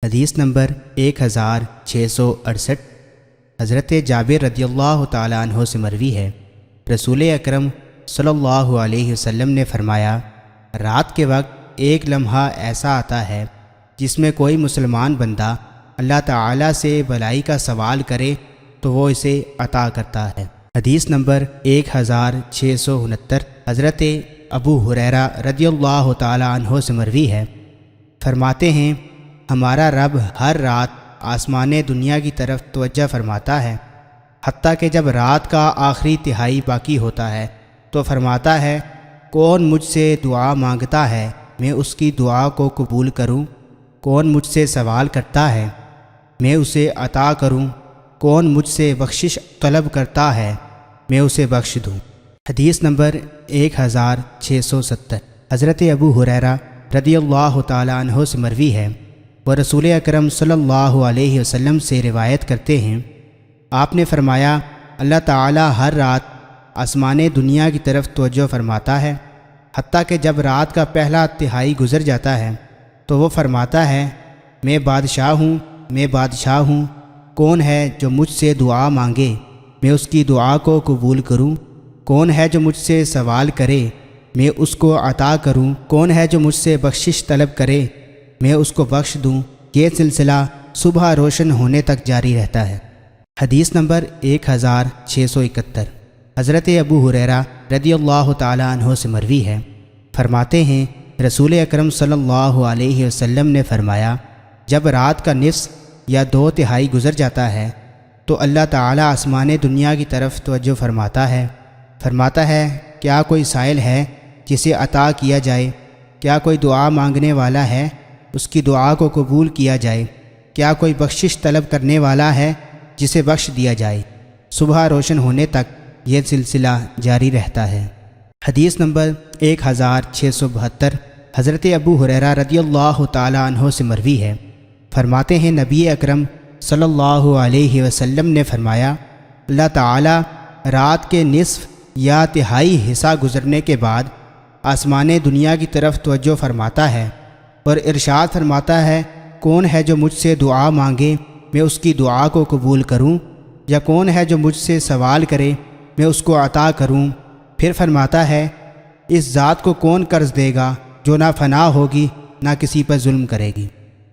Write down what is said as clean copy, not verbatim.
حدیث نمبر 1668 حضرت جابر رضی اللہ تعالیٰ عنہ سے مروی ہے، رسول اکرم صلی اللہ علیہ وسلم نے فرمایا، رات کے وقت ایک لمحہ ایسا آتا ہے جس میں کوئی مسلمان بندہ اللہ تعالیٰ سے بھلائی کا سوال کرے تو وہ اسے عطا کرتا ہے۔ حدیث نمبر 1669 حضرت ابو ہریرہ رضی اللہ تعالیٰ عنہ سے مروی ہے، فرماتے ہیں ہمارا رب ہر رات آسمان دنیا کی طرف توجہ فرماتا ہے، حتیٰ کہ جب رات کا آخری تہائی باقی ہوتا ہے تو فرماتا ہے، کون مجھ سے دعا مانگتا ہے میں اس کی دعا کو قبول کروں، کون مجھ سے سوال کرتا ہے میں اسے عطا کروں، کون مجھ سے بخشش طلب کرتا ہے میں اسے بخش دوں۔ حدیث نمبر 1670 حضرت ابو ہریرہ رضی اللہ تعالیٰ عنہ سے مروی ہے، وہ رسول اکرم صلی اللہ علیہ وسلم سے روایت کرتے ہیں، آپ نے فرمایا، اللہ تعالیٰ ہر رات آسمان دنیا کی طرف توجہ فرماتا ہے، حتیٰ کہ جب رات کا پہلا تہائی گزر جاتا ہے تو وہ فرماتا ہے، میں بادشاہ ہوں، میں بادشاہ ہوں، کون ہے جو مجھ سے دعا مانگے میں اس کی دعا کو قبول کروں، کون ہے جو مجھ سے سوال کرے میں اس کو عطا کروں، کون ہے جو مجھ سے بخشش طلب کرے میں اس کو بخش دوں۔ یہ سلسلہ صبح روشن ہونے تک جاری رہتا ہے۔ حدیث نمبر 1671 حضرت ابو ہریرہ رضی اللہ تعالیٰ عنہ سے مروی ہے، فرماتے ہیں رسول اکرم صلی اللہ علیہ وسلم نے فرمایا، جب رات کا نصف یا 2/3 گزر جاتا ہے تو اللہ تعالیٰ آسمان دنیا کی طرف توجہ فرماتا ہے کیا کوئی سائل ہے جسے عطا کیا جائے، کیا کوئی دعا مانگنے والا ہے اس کی دعا کو قبول کیا جائے، کیا کوئی بخشش طلب کرنے والا ہے جسے بخش دیا جائے۔ صبح روشن ہونے تک یہ سلسلہ جاری رہتا ہے۔ حدیث نمبر 1672 حضرت ابو ہریرہ رضی اللہ تعالیٰ عنہ سے مروی ہے، فرماتے ہیں نبی اکرم صلی اللہ علیہ وسلم نے فرمایا، اللہ تعالیٰ رات کے نصف یا تہائی حصہ گزرنے کے بعد آسمان دنیا کی طرف توجہ فرماتا ہے اور ارشاد فرماتا ہے، کون ہے جو مجھ سے دعا مانگے میں اس کی دعا کو قبول کروں، یا کون ہے جو مجھ سے سوال کرے میں اس کو عطا کروں۔ پھر فرماتا ہے، اس ذات کو کون قرض دے گا جو نہ فنا ہوگی نہ کسی پر ظلم کرے گی۔